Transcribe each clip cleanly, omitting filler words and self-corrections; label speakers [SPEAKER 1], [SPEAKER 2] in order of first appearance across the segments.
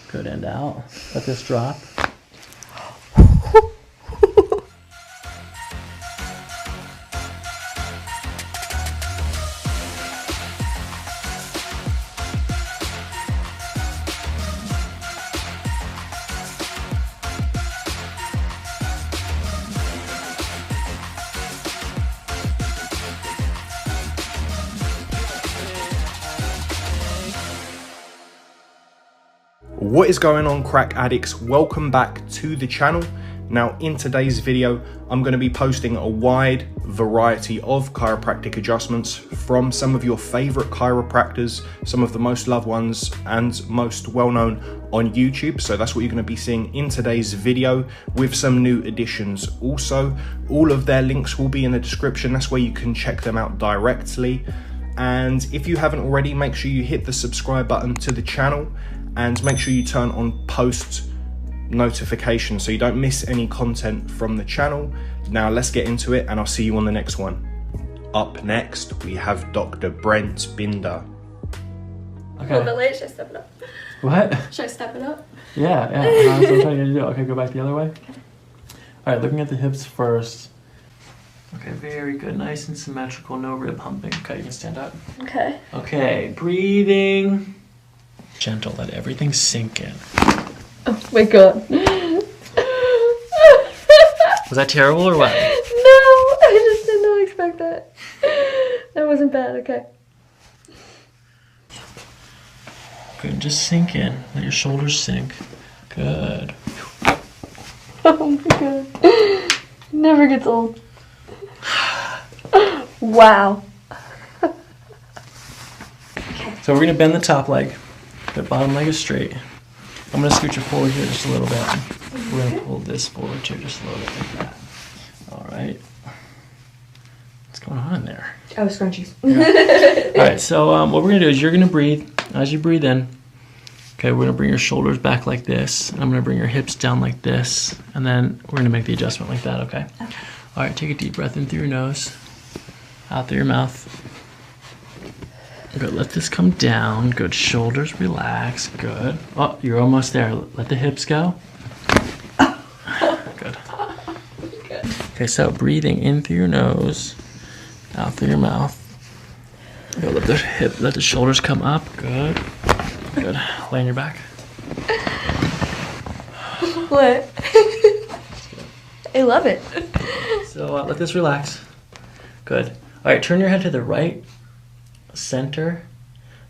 [SPEAKER 1] Good, and out. Let this drop.
[SPEAKER 2] What is going on, crack addicts? Welcome back to the channel. Now in today's video, I'm going to be posting a wide variety of chiropractic adjustments from some of your favorite chiropractors, some of the most loved ones and most well-known on YouTube. So that's what you're going to be seeing in today's video with some new additions. Also, all of their links will be in the description. That's where you can check them out directly. And if you haven't already, make sure you hit the subscribe button to the channel and make sure you turn on post notifications so you don't miss any content from the channel. Now let's get into it and I'll see you on the next one. Up next, we have Dr. Brent Binder.
[SPEAKER 1] Okay.
[SPEAKER 3] A little bit late, should I step it up?
[SPEAKER 1] What?
[SPEAKER 3] Should I step it up?
[SPEAKER 1] Yeah. That's what I'm trying to get you to do. Okay, go back the other way. All right, looking at the hips first. Okay, very good. Nice and symmetrical, no rib humping. Okay, you can stand up.
[SPEAKER 3] Okay.
[SPEAKER 1] Okay, breathing. Gentle, let everything sink in.
[SPEAKER 3] Oh my god.
[SPEAKER 1] Was that terrible or what?
[SPEAKER 3] No, I just did not expect that. That wasn't bad, okay.
[SPEAKER 1] Good, just sink in. Let your shoulders sink. Good.
[SPEAKER 3] Oh my god. Never gets old. Wow.
[SPEAKER 1] So we're gonna bend the top leg. The bottom leg is straight. I'm gonna scoot you forward here just a little bit. We're gonna pull this forward too, just a little bit like that. All right. What's going on in there?
[SPEAKER 3] Oh, scrunchies.
[SPEAKER 1] Yeah. All right, so what we're gonna do is you're gonna breathe. As you breathe in, okay, we're gonna bring your shoulders back like this. I'm gonna bring your hips down like this, and then we're gonna make the adjustment like that, okay? Okay. All right, take a deep breath in through your nose, out through your mouth. Good, let this come down. Good, shoulders relax. Good. Oh, you're almost there. Let the hips go. Good. Okay, so breathing in through your nose, out through your mouth. Good, let the shoulders come up. Good. Good. Lay on your back.
[SPEAKER 3] What? I love it.
[SPEAKER 1] So let this relax. Good. All right, turn your head to the right. Center.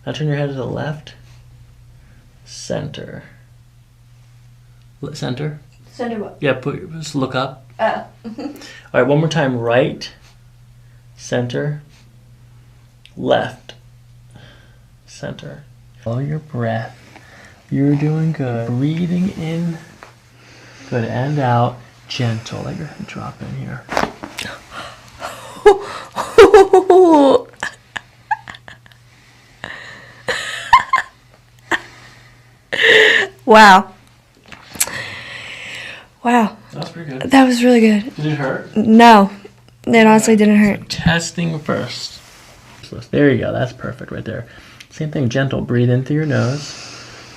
[SPEAKER 1] Now turn your head to the left. Center. Center.
[SPEAKER 3] Center what?
[SPEAKER 1] Yeah, just look up.
[SPEAKER 3] Oh.
[SPEAKER 1] All right, one more time. Right. Center. Left. Center. Follow your breath. You're doing good. Breathing in. Good, and out. Gentle. Let your head drop in here.
[SPEAKER 3] Wow. Wow.
[SPEAKER 1] That was pretty good.
[SPEAKER 3] That was really good.
[SPEAKER 1] Did it hurt?
[SPEAKER 3] No. It honestly didn't hurt.
[SPEAKER 1] So testing first. So there you go. That's perfect right there. Same thing. Gentle. Breathe in through your nose.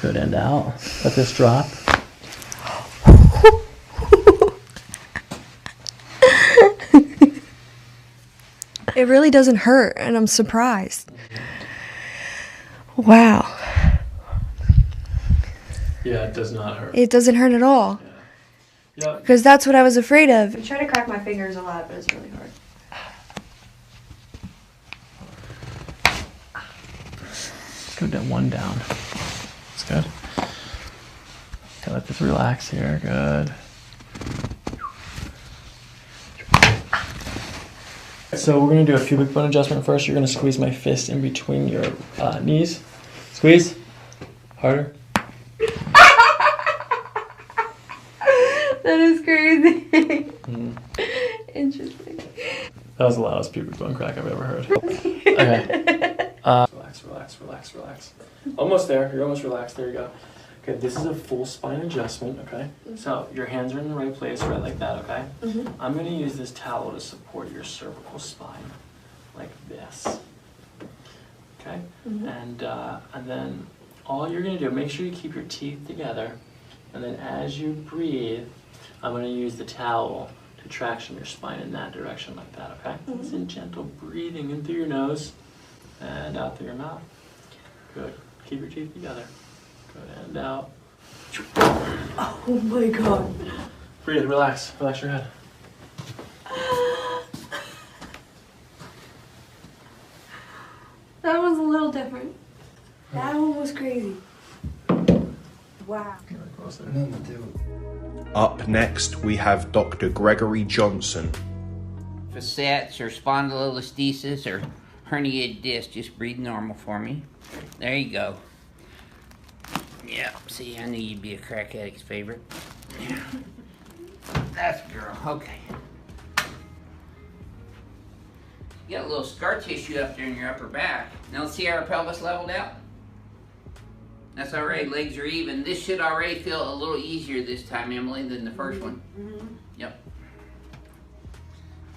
[SPEAKER 1] Good, and out. Let this drop.
[SPEAKER 3] It really doesn't hurt, and I'm surprised. Wow.
[SPEAKER 1] Yeah, it does not hurt.
[SPEAKER 3] It doesn't hurt at all.
[SPEAKER 1] Yeah.
[SPEAKER 3] Because that's what I was afraid of. I try to crack my fingers a lot, but it's really hard.
[SPEAKER 1] Go down one down. That's good. Okay, let this relax here. Good. So we're going to do a pubic bone adjustment first. You're going to squeeze my fist in between your knees. Squeeze. Harder.
[SPEAKER 3] That is crazy. Interesting.
[SPEAKER 1] That was the loudest pubic bone crack I've ever heard. Okay. Relax, relax, relax, relax. Almost there. You're almost relaxed. There you go. Okay, this is a full spine adjustment, okay? So your hands are in the right place, right like that, okay? I'm going to use this towel to support your cervical spine, like this. Okay? And then all you're gonna do, make sure you keep your teeth together, and then as you breathe, I'm gonna use the towel to traction your spine in that direction like that, okay? It's in gentle breathing in through your nose and out through your mouth. Good. Keep your teeth together. Good, and out.
[SPEAKER 3] Oh my God.
[SPEAKER 1] Breathe, relax your head.
[SPEAKER 3] That one's a little different. That one was crazy. Wow.
[SPEAKER 2] Up next, we have Dr. Gregory Johnson.
[SPEAKER 4] Facets or spondylolisthesis or herniated disc, just breathe normal for me. There you go. Yeah, see, I knew you'd be a crack addict's favorite. Yeah. That's a girl, okay. You got a little scar tissue up there in your upper back. Now let's see how our pelvis leveled out. That's all right, legs are even. This should already feel a little easier this time, Emily, than the first one. Yep.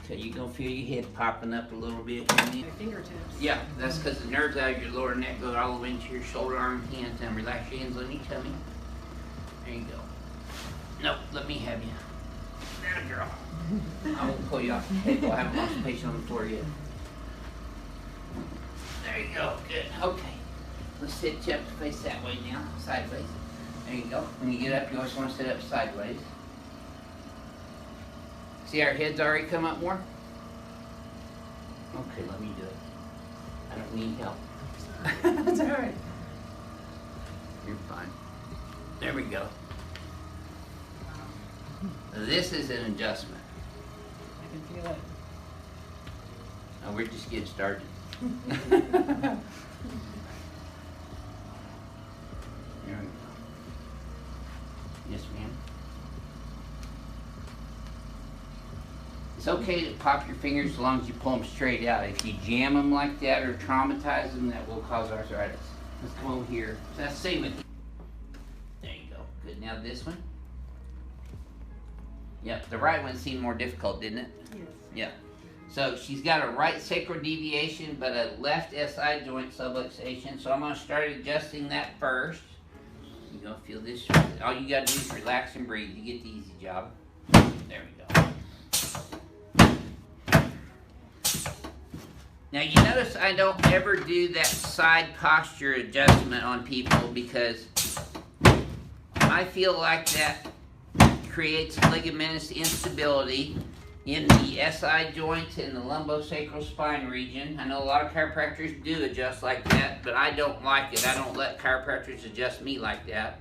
[SPEAKER 4] So you're gonna feel your head popping up a little bit.
[SPEAKER 5] My fingertips.
[SPEAKER 4] Yeah, that's because the nerves out of your lower neck go all the way into your shoulder, arm, hands, and relax your hands on your tummy. There you go. Nope, let me have you. There, girl. I won't pull you off the table. I haven't lost a patient on the floor yet. There you go. Good. Okay. Let's sit you up to face that way now, sideways. There you go. When you get up, you always want to sit up sideways. See our heads already come up more? Okay, let me do it. I don't need help.
[SPEAKER 5] That's all right.
[SPEAKER 4] You're fine. There we go. This is an adjustment.
[SPEAKER 5] I can feel it.
[SPEAKER 4] Now we're just getting started. There we go. Yes, ma'am. It's okay to pop your fingers as long as you pull them straight out. If you jam them like that or traumatize them, that will cause arthritis. Let's come over here. So that's the same with you. There you go. Good. Now this one. Yep, the right one seemed more difficult, didn't it?
[SPEAKER 5] Yes.
[SPEAKER 4] Yeah. So she's got a right sacral deviation, but a left SI joint subluxation. So I'm going to start adjusting that first. You're going to feel this. All you got to do is relax and breathe. You get the easy job. There we go. Now you notice I don't ever do that side posture adjustment on people because I feel like that creates ligamentous instability in the SI joint and the lumbosacral spine region. I know a lot of chiropractors do adjust like that, but I don't like it. I don't let chiropractors adjust me like that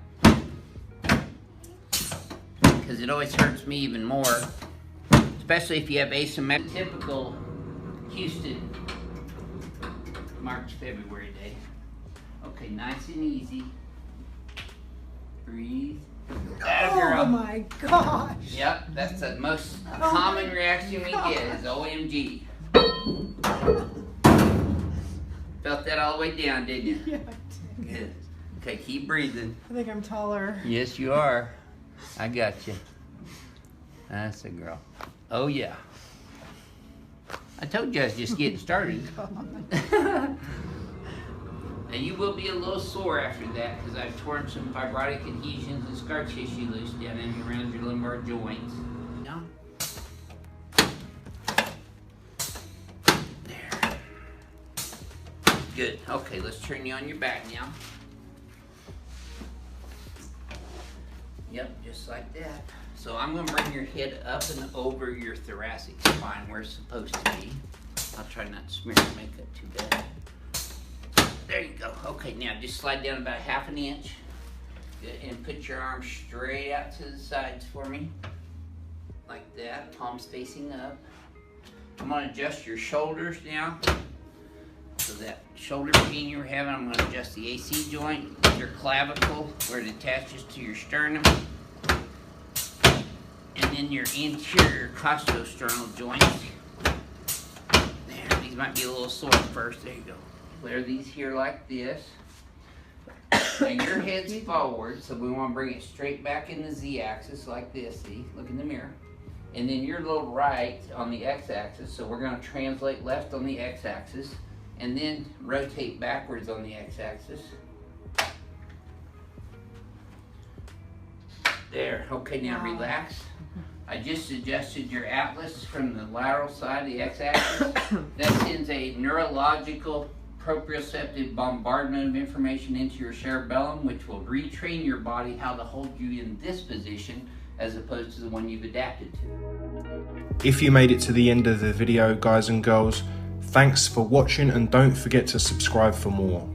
[SPEAKER 4] because it always hurts me even more, especially if you have asymmetric. Typical Houston March, February day. Okay, nice and easy. Breathe.
[SPEAKER 5] Oh my gosh.
[SPEAKER 4] Yep, that's the most common reaction we get is OMG. Felt that all the way down, didn't you?
[SPEAKER 5] Yeah.
[SPEAKER 4] Good. Okay, keep breathing.
[SPEAKER 5] I think I'm taller.
[SPEAKER 4] Yes, you are. I got you. That's a girl. Oh, yeah. I told you I was just getting started. Now you will be a little sore after that because I've torn some fibrotic adhesions and scar tissue loose down in and around your lumbar joints. Down. There. Good. Okay, let's turn you on your back now. Yep, just like that. So I'm going to bring your head up and over your thoracic spine where it's supposed to be. I'll try not to smear your makeup too bad. There you go. Okay, now just slide down about 1/2 inch. Good, and put your arms straight out to the sides for me. Like that, palms facing up. I'm going to adjust your shoulders now. So that shoulder pain you were having, I'm going to adjust the AC joint, your clavicle, where it attaches to your sternum. And then your anterior costosternal joints. There, these might be a little sore first. There you go. Flare these here like this. And your head's forward, so we want to bring it straight back in the Z-axis like this. See? Look in the mirror. And then your little right on the X-axis, so we're going to translate left on the X-axis, and then rotate backwards on the X-axis. There. Okay, now relax. I just adjusted your atlas from the lateral side, the x-axis. That sends a neurological proprioceptive bombardment of information into your cerebellum, which will retrain your body how to hold you in this position as opposed to the one you've adapted to.
[SPEAKER 2] If you made it to the end of the video, guys and girls, thanks for watching, and don't forget to subscribe for more.